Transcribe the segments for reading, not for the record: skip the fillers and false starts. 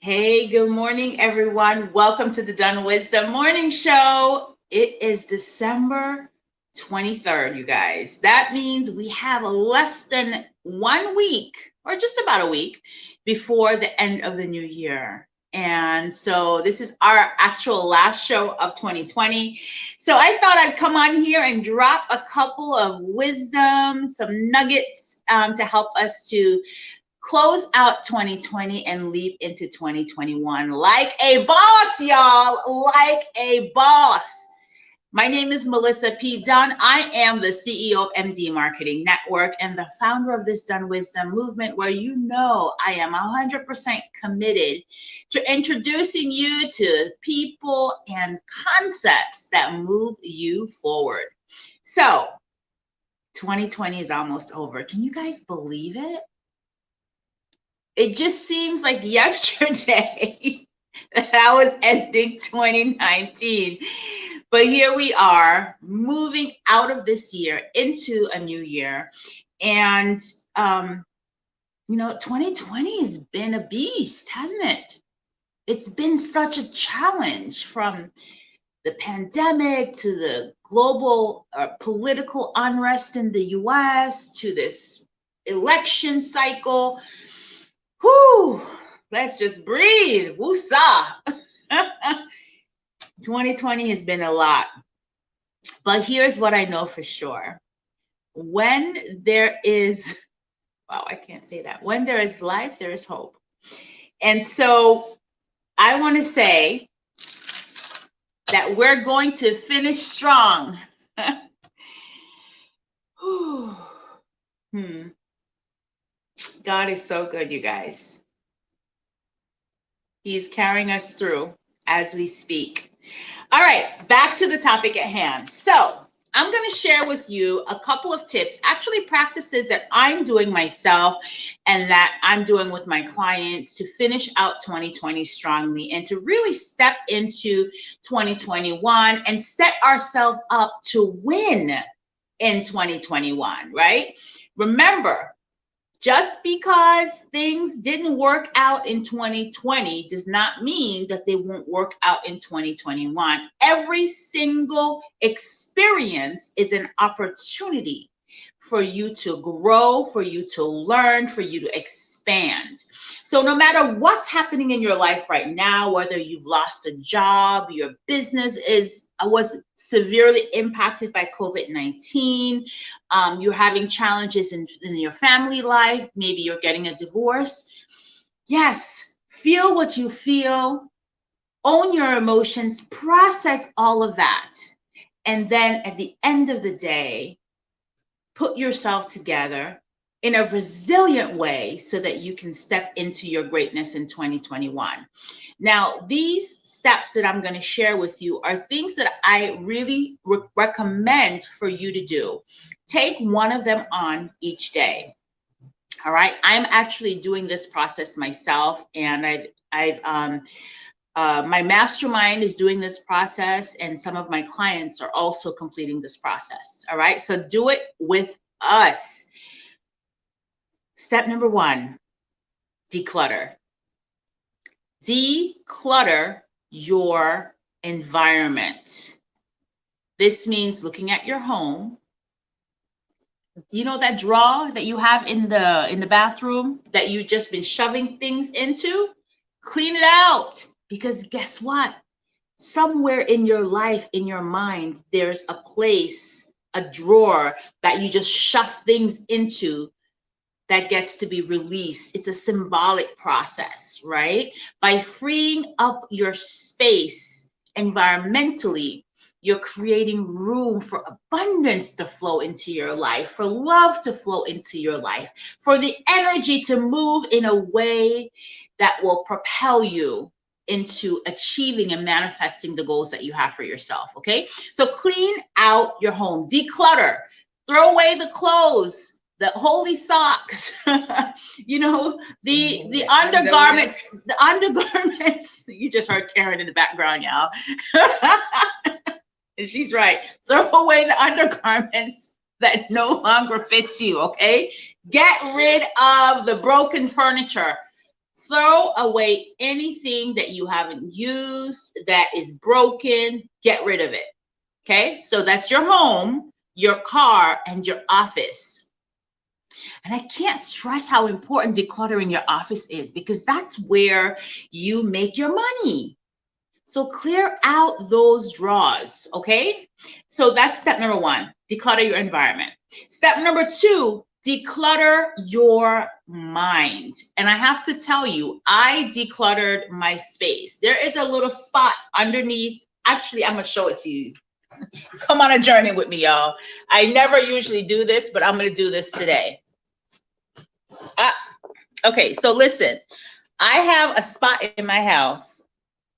Hey, good morning, everyone. Welcome to the DunnWisdom Morning Show. It is December 23rd, you guys. That means we have less than 1 week, or just about a week, before the end of the new year. And so this is our actual last show of 2020. So I thought I'd come on here and drop a couple of wisdom, some nuggets to help us to close out 2020 and leap into 2021 like a boss, y'all, like a boss. My name is Melissa P. Dunn. I am the CEO of MD Marketing Network and the founder of this Dunn Wisdom movement, where you know I am 100% committed to introducing you to people and concepts that move you forward. So 2020 is almost over. Can you guys believe it? It just seems like yesterday that I was ending 2019. But here we are, moving out of this year into a new year. And, 2020 has been a beast, hasn't it? It's been such a challenge, from the pandemic to the global political unrest in the US to this election cycle. Whew, let's just breathe. Woosah. 2020 has been a lot. But here's what I know for sure. When there is, wow, I can't say that. When there is life, there is hope. And so I want to say that we're going to finish strong. God is so good, you guys. He's carrying us through as we speak. All right, back to the topic at hand. So I'm going to share with you a couple of tips, actually practices that I'm doing myself and that I'm doing with my clients to finish out 2020 strongly and to really step into 2021 and set ourselves up to win in 2021, right? Remember, just because things didn't work out in 2020 does not mean that they won't work out in 2021. Every single experience is an opportunity for you to grow, for you to learn, for you to expand. So no matter what's happening in your life right now, whether you've lost a job, your business was severely impacted by COVID-19, you're having challenges in your family life, maybe you're getting a divorce. Yes, feel what you feel, own your emotions, process all of that. And then at the end of the day, put yourself together in a resilient way so that you can step into your greatness in 2021. Now, these steps that I'm going to share with you are things that I really recommend for you to do. Take one of them on each day. All right. I'm actually doing this process myself, and my mastermind is doing this process, and some of my clients are also completing this process. All right. So do it with us. Step number 1, declutter. Declutter your environment. This means looking at your home. You know that drawer that you have in the bathroom that you've just been shoving things into? Clean it out, because guess what? Somewhere in your life, in your mind, there's a place, a drawer that you just shove things into that gets to be released. It's a symbolic process, right? By freeing up your space environmentally, you're creating room for abundance to flow into your life, for love to flow into your life, for the energy to move in a way that will propel you into achieving and manifesting the goals that you have for yourself, okay? So clean out your home, declutter, throw away the clothes, the holy socks, the undergarments, you just heard Karen in the background, y'all. And she's right. Throw away the undergarments that no longer fits you, okay? Get rid of the broken furniture. Throw away anything that you haven't used, that is broken. Get rid of it. Okay, so that's your home, your car, and your office. And I can't stress how important decluttering your office is, because that's where you make your money. So clear out those drawers, okay? So that's step number one, declutter your environment. Step number two, declutter your mind. And I have to tell you, I decluttered my space. There is a little spot underneath. Actually, I'm gonna show it to you. Come on a journey with me, y'all. I never usually do this, but I'm gonna do this today. Okay, so listen, I have a spot in my house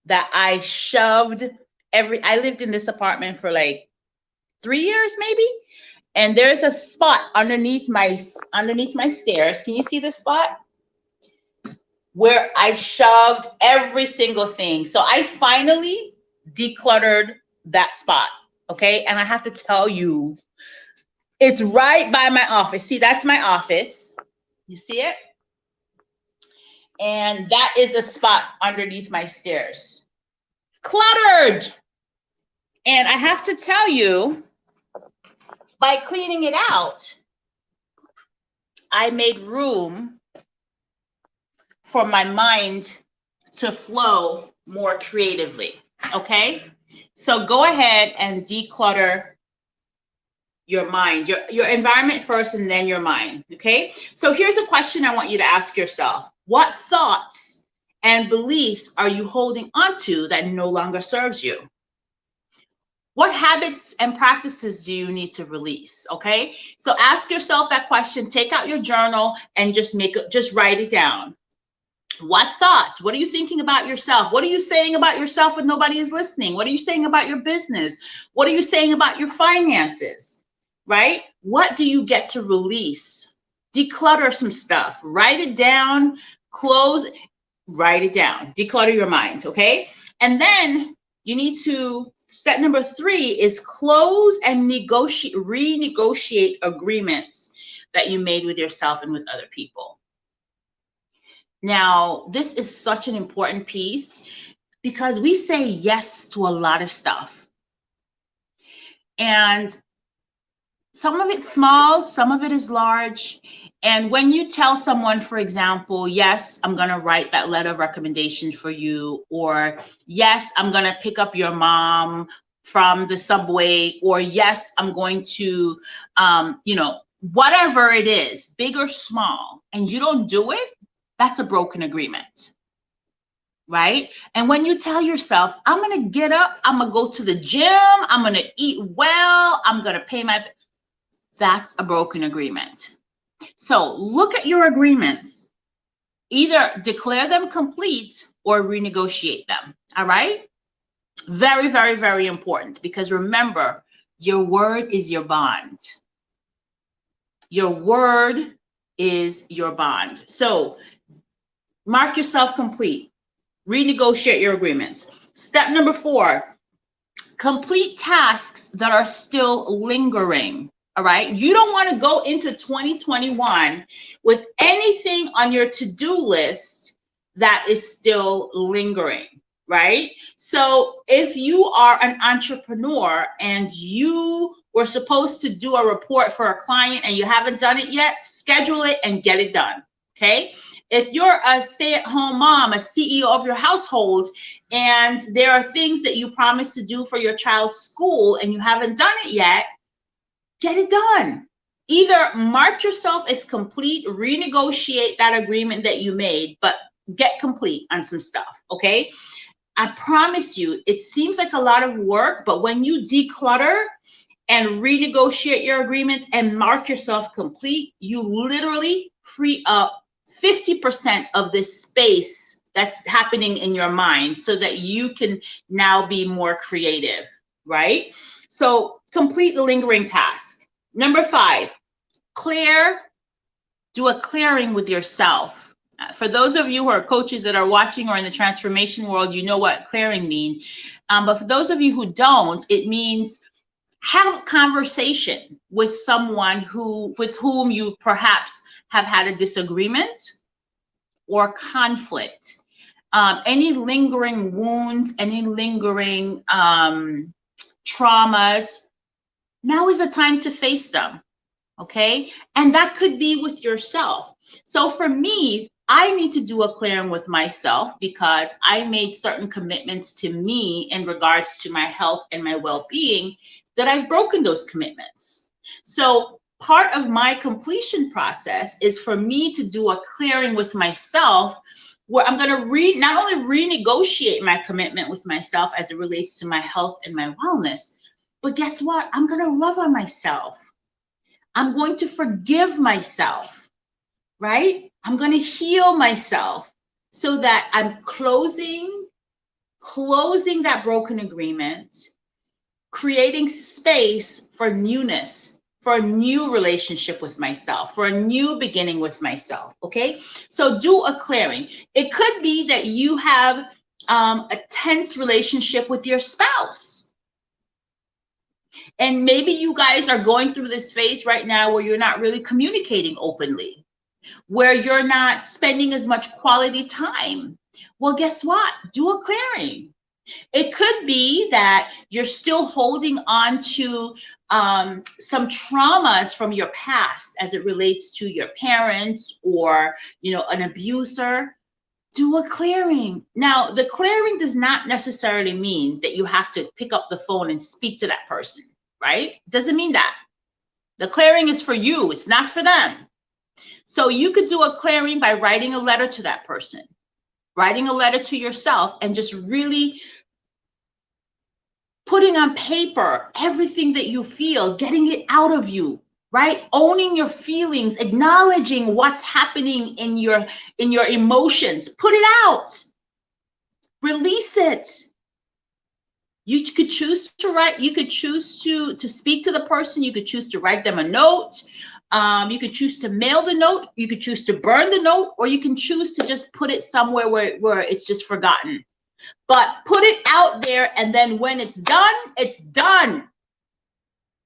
that I shoved I lived in this apartment for like 3 years maybe. And there's a spot underneath my stairs. Can you see this spot? Where I shoved every single thing. So I finally decluttered that spot. Okay. And I have to tell you, it's right by my office. See, that's my office. You see it? And that is a spot underneath my stairs. Cluttered. And I have to tell you, by cleaning it out, I made room for my mind to flow more creatively. Okay? So go ahead and declutter your mind, your environment first, and then your mind. Okay? So here's a question I want you to ask yourself. What thoughts and beliefs are you holding onto that no longer serves you? What habits and practices do you need to release? Okay, so ask yourself that question. Take out your journal and just write it down. What thoughts? What are you thinking about yourself? What are you saying about yourself when nobody is listening? What are you saying about your business? What are you saying about your finances? Right? What do you get to release? Declutter some stuff. Write it down. Write it down. Declutter your mind. Okay, and then you need to. Step number 3 is close and renegotiate agreements that you made with yourself and with other people. Now, this is such an important piece because we say yes to a lot of stuff. And some of it's small, some of it is large. And when you tell someone, for example, yes, I'm going to write that letter of recommendation for you, or yes, I'm going to pick up your mom from the subway, or yes, I'm going to, whatever it is, big or small, and you don't do it, that's a broken agreement, right? And when you tell yourself, I'm going to get up, I'm going to go to the gym, I'm going to eat well, I'm going to pay that's a broken agreement. So look at your agreements. Either declare them complete or renegotiate them. All right? Very, very, very important, because remember, your word is your bond. Your word is your bond. So mark yourself complete. Renegotiate your agreements. Step number 4, complete tasks that are still lingering. All right. You don't want to go into 2021 with anything on your to-do list that is still lingering, right? So if you are an entrepreneur and you were supposed to do a report for a client and you haven't done it yet, schedule it and get it done. Okay. If you're a stay-at-home mom, a CEO of your household, and there are things that you promised to do for your child's school and you haven't done it yet, get it done. Either mark yourself as complete, renegotiate that agreement that you made, but get complete on some stuff, okay? I promise you, it seems like a lot of work, but when you declutter and renegotiate your agreements and mark yourself complete, you literally free up 50% of this space that's happening in your mind so that you can now be more creative, right? So complete the lingering task. Number 5, do a clearing with yourself. For those of you who are coaches that are watching or in the transformation world, you know what clearing means. But for those of you who don't, it means have a conversation with someone with whom you perhaps have had a disagreement, or conflict, any lingering wounds, any lingering traumas, now is the time to face them, okay? And that could be with yourself. So for me, I need to do a clearing with myself because I made certain commitments to me in regards to my health and my well-being that I've broken those commitments. So part of my completion process is for me to do a clearing with myself where I'm going to not only renegotiate my commitment with myself as it relates to my health and my wellness, but guess what? I'm going to love on myself. I'm going to forgive myself, right? I'm going to heal myself so that I'm closing that broken agreement, creating space for newness, for a new relationship with myself, for a new beginning with myself, okay? So do a clearing. It could be that you have a tense relationship with your spouse. And maybe you guys are going through this phase right now where you're not really communicating openly, where you're not spending as much quality time. Well, guess what? Do a clearing. It could be that you're still holding on to some traumas from your past as it relates to your parents or, an abuser. Do a clearing. Now, the clearing does not necessarily mean that you have to pick up the phone and speak to that person, right? Doesn't mean that. The clearing is for you. It's not for them. So you could do a clearing by writing a letter to that person, writing a letter to yourself, and just really putting on paper everything that you feel, getting it out of you, right? Owning your feelings, acknowledging what's happening in your emotions. Put it out. Release it. You could choose to write. You could choose to speak to the person. You could choose to write them a note. You could choose to mail the note. You could choose to burn the note, or you can choose to just put it somewhere where it's just forgotten. But put it out there, and then when it's done, it's done.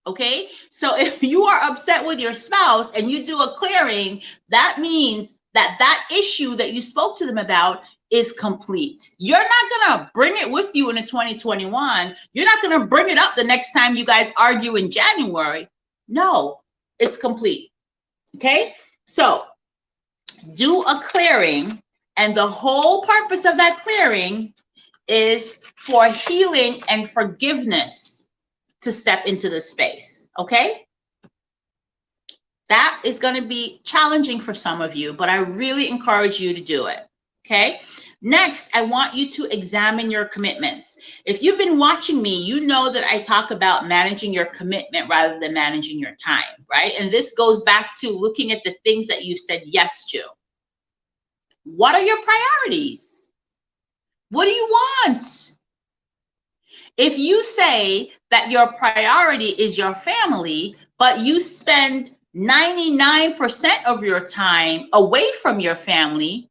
Okay? So if you are upset with your spouse and you do a clearing, that means that issue that you spoke to them about is complete. You're not going to bring it with you into 2021. You're not going to bring it up the next time you guys argue in January. No, it's complete. Okay? So do a clearing, and the whole purpose of that clearing is for healing and forgiveness to step into the space, okay? That is going to be challenging for some of you, but I really encourage you to do it, okay? Next, I want you to examine your commitments. If you've been watching me, you know that I talk about managing your commitment rather than managing your time, right? And this goes back to looking at the things that you've said yes to. What are your priorities? What do you want? If you say that your priority is your family, but you spend 99% of your time away from your family,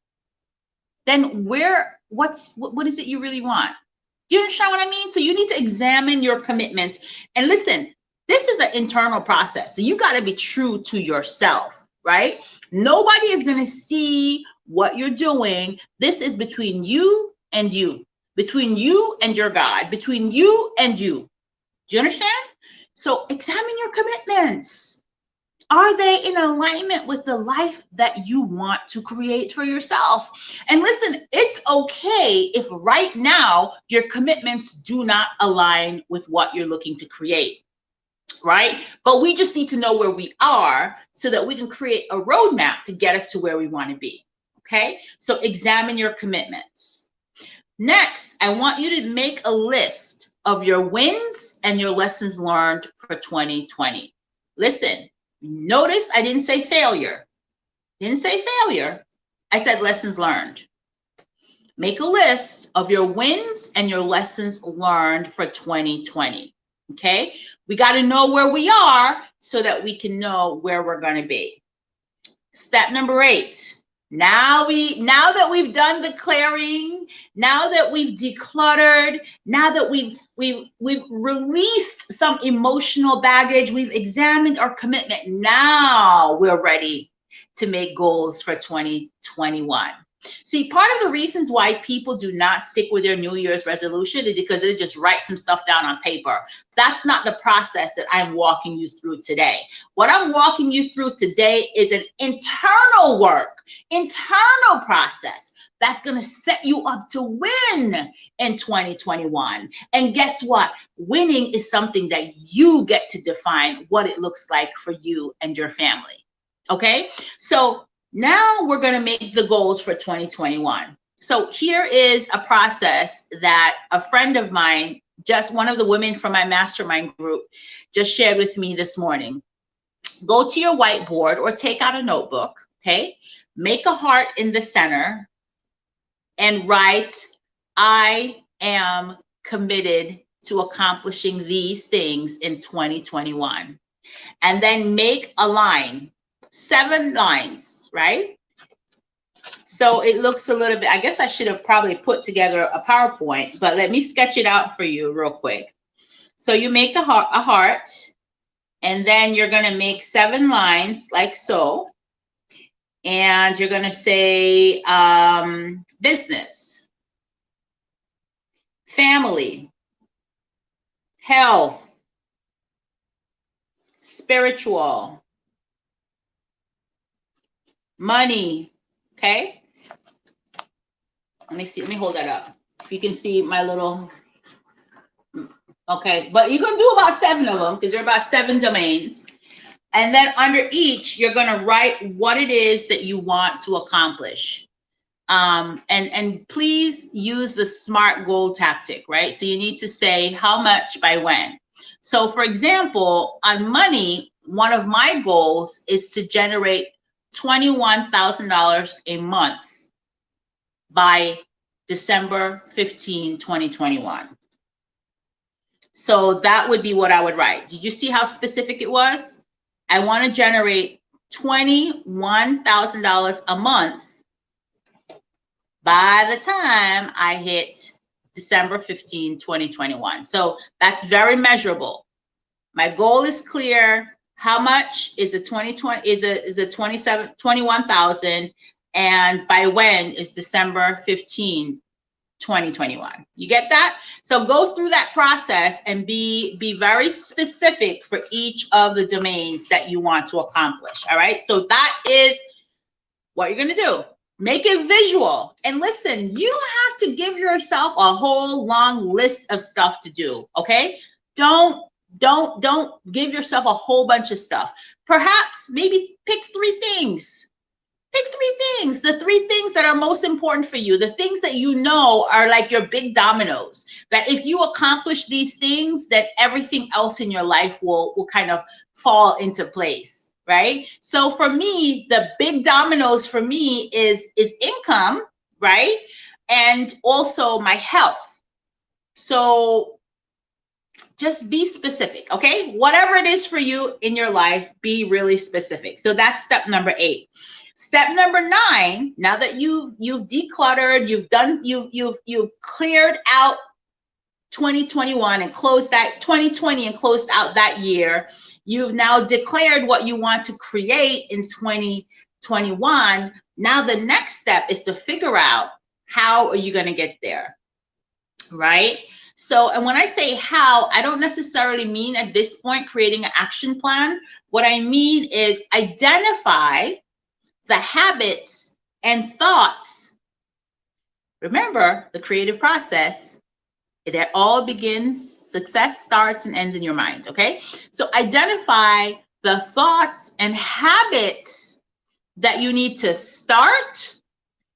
then what is it you really want? Do you understand what I mean? So you need to examine your commitments. And listen, this is an internal process. So you got to be true to yourself, right? Nobody is going to see what you're doing. This is between you and you, between you and your God, between you and you. Do you understand? So examine your commitments. Are they in alignment with the life that you want to create for yourself? And listen, it's okay if right now your commitments do not align with what you're looking to create, right? But we just need to know where we are so that we can create a roadmap to get us to where we want to be, okay? So examine your commitments. Next, I want you to make a list of your wins and your lessons learned for 2020. Listen, notice I didn't say failure. Didn't say failure. I said lessons learned. Make a list of your wins and your lessons learned for 2020. Okay? We got to know where we are so that we can know where we're going to be. Step number 8. Now that we've done the clearing, now that we've decluttered, now that we've released some emotional baggage, we've examined our commitment. Now we're ready to make goals for 2021. See, part of the reasons why people do not stick with their New Year's resolution is because they just write some stuff down on paper. That's not the process that I'm walking you through today. What I'm walking you through today is an internal work, internal process that's going to set you up to win in 2021. And guess what? Winning is something that you get to define what it looks like for you and your family. Okay? So now we're going to make the goals for 2021. So here is a process that a friend of mine, just one of the women from my mastermind group, just shared with me this morning. Go to your whiteboard or take out a notebook, okay? Make a heart in the center and write, I am committed to accomplishing these things in 2021. And then make a line, 7 lines, right? So it looks a little bit, I guess I should have probably put together a PowerPoint, but let me sketch it out for you real quick. So you make a heart, and then you're going to make 7 lines like so. And you're going to say business, family, health, spiritual, money, okay? Let me see, let me hold that up. If you can see my little, okay, but you're gonna do about 7 of them because there are about 7 domains. And then under each, you're gonna write what it is that you want to accomplish. And please use the SMART goal tactic, right? So you need to say how much by when. So for example, on money, one of my goals is to generate $21,000 a month by December 15, 2021. So that would be what I would write. Did you see how specific it was? I want to generate $21,000 a month by the time I hit December 15, 2021. So that's very measurable. My goal is clear. How much is a 21,000, and by when is December 15, 2021. You get that? So go through that process and be very specific for each of the domains that you want to accomplish. All right. So that is what you're going to do. Make it visual. And listen, you don't have to give yourself a whole long list of stuff to do. Okay. Don't give yourself a whole bunch of stuff. Perhaps maybe pick 3 things. Pick 3 things, the 3 things that are most important for you, the things that you know are like your big dominoes, that if you accomplish these things, that everything else in your life will kind of fall into place, right? So for me, the big dominoes for me is income, right? And also my health. So just be specific, okay? Whatever it is for you in your life, be really specific. So that's step number 8. Step number 9, now that you've decluttered, you've cleared out 2021 and closed that 2020 and closed out that year, you've now declared what you want to create in 2021. Now the next step is to figure out how are you going to get there, right? So, and when I say how, I don't necessarily mean at this point creating an action plan. What I mean is identify the habits and thoughts. Remember, the creative process, it all begins, success starts and ends in your mind, okay? So identify the thoughts and habits that you need to start,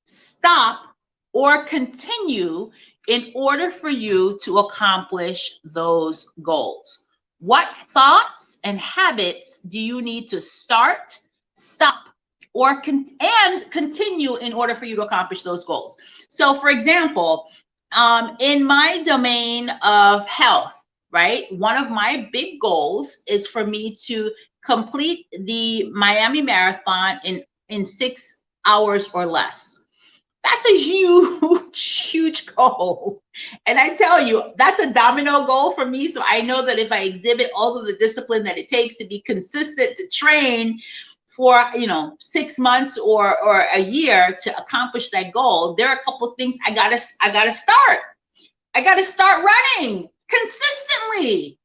stop, or continue in order for you to accomplish those goals. What thoughts and habits do you need to start, stop, or continue in order for you to accomplish those goals? So for example, in my domain of health, right? One of my big goals is for me to complete the Miami Marathon in 6 hours or less. That's a huge goal. And I tell you, that's a domino goal for me. So I know that if I exhibit all of the discipline that it takes to be consistent, to train for 6 months or a year to accomplish that goal, there are a couple of things I gotta start. I gotta start running consistently,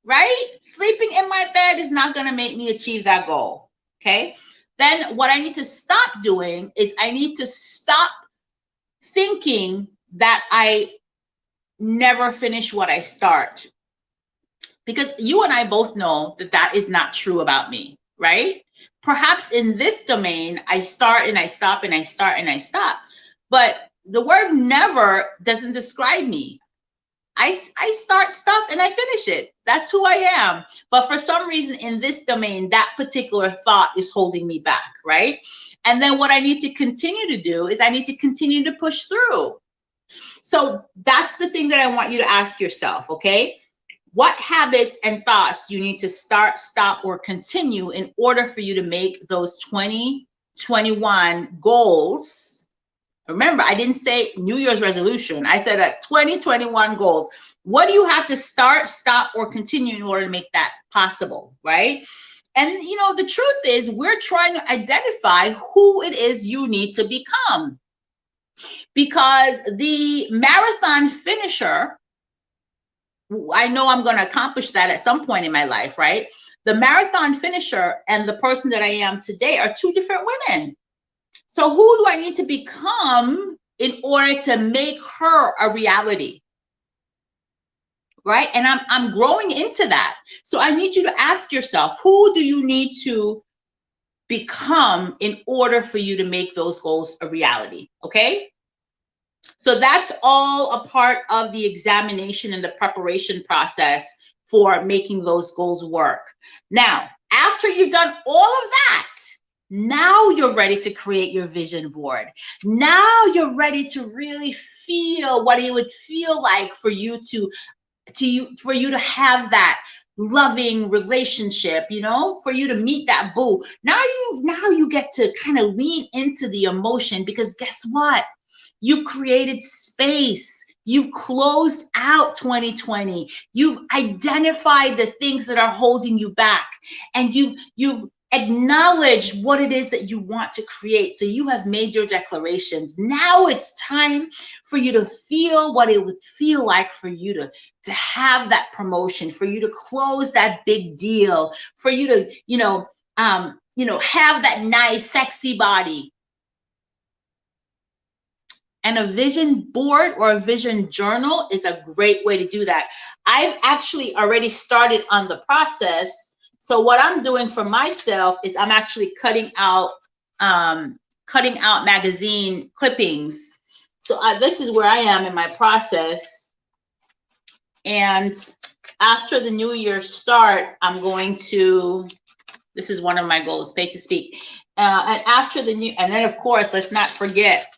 right? Sleeping in my bed is not gonna make me achieve that goal. Okay. Then what I need to stop doing is I need to stop thinking that I never finish what I start. Because you and I both know that that is not true about me, right? Perhaps in this domain, I start and I stop and I start and I stop. But the word never doesn't describe me. I start stuff and I finish it. That's who I am. But for some reason in this domain, that particular thought is holding me back, right? And then what I need to continue to do is I need to continue to push through. So that's the thing that I want you to ask yourself, okay? What habits and thoughts do you need to start, stop, or continue in order for you to make those 2021 goals? Remember, I didn't say New Year's resolution. I said that 2021 goals. What do you have to start, stop, or continue in order to make that possible, right? And the truth is we're trying to identify who it is you need to become. Because the marathon finisher, I know I'm going to accomplish that at some point in my life, right? The marathon finisher and the person that I am today are two different women. So who do I need to become in order to make her a reality? Right? And I'm growing into that. So I need you to ask yourself, who do you need to become in order for you to make those goals a reality? Okay? So that's all a part of the examination and the preparation process for making those goals work. Now, after you've done all of that, now you're ready to create your vision board. Now you're ready to really feel what it would feel like for you to have that loving relationship, for you to meet that boo. Now you get to kind of lean into the emotion, because guess what? You've created space. You've closed out 2020. You've identified the things that are holding you back, and you've acknowledged what it is that you want to create. So you have made your declarations. Now it's time for you to feel what it would feel like for you to have that promotion, for you to close that big deal, for you to have that nice, sexy body. And a vision board or a vision journal is a great way to do that. I've actually already started on the process. So what I'm doing for myself is I'm actually cutting out magazine clippings. So this is where I am in my process. And after the new year start, I'm going to, this is one of my goals, pay to speak. And after the new, and then of course, let's not forget,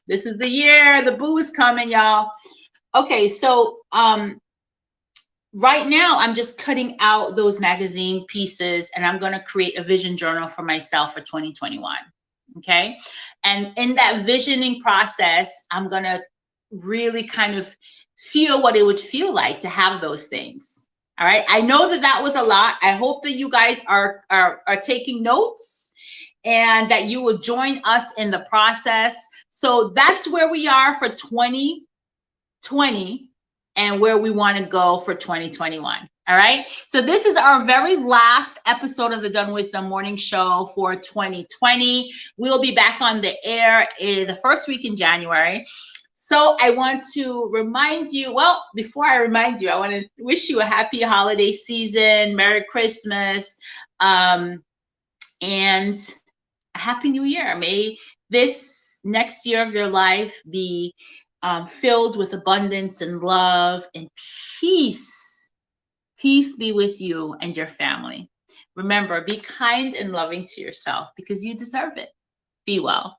this is the year, the boo is coming, y'all. Okay, so right now I'm just cutting out those magazine pieces, and I'm going to create a vision journal for myself for 2021. Okay, and in that visioning process, I'm going to really kind of feel what it would feel like to have those things. All right, I know that was a lot. I hope that you guys are taking notes, and that you will join us in the process. So that's where we are for 2020 and where we want to go for 2021. All right. So this is our very last episode of the DunnWisdom Morning Show for 2020. We'll be back on the air in the first week in January. So I want to remind you, well, before I remind you, I want to wish you a happy holiday season, Merry Christmas, and a Happy New Year. May this next year of your life be filled with abundance and love and peace. Peace be with you and your family. Remember, be kind and loving to yourself because you deserve it. Be well.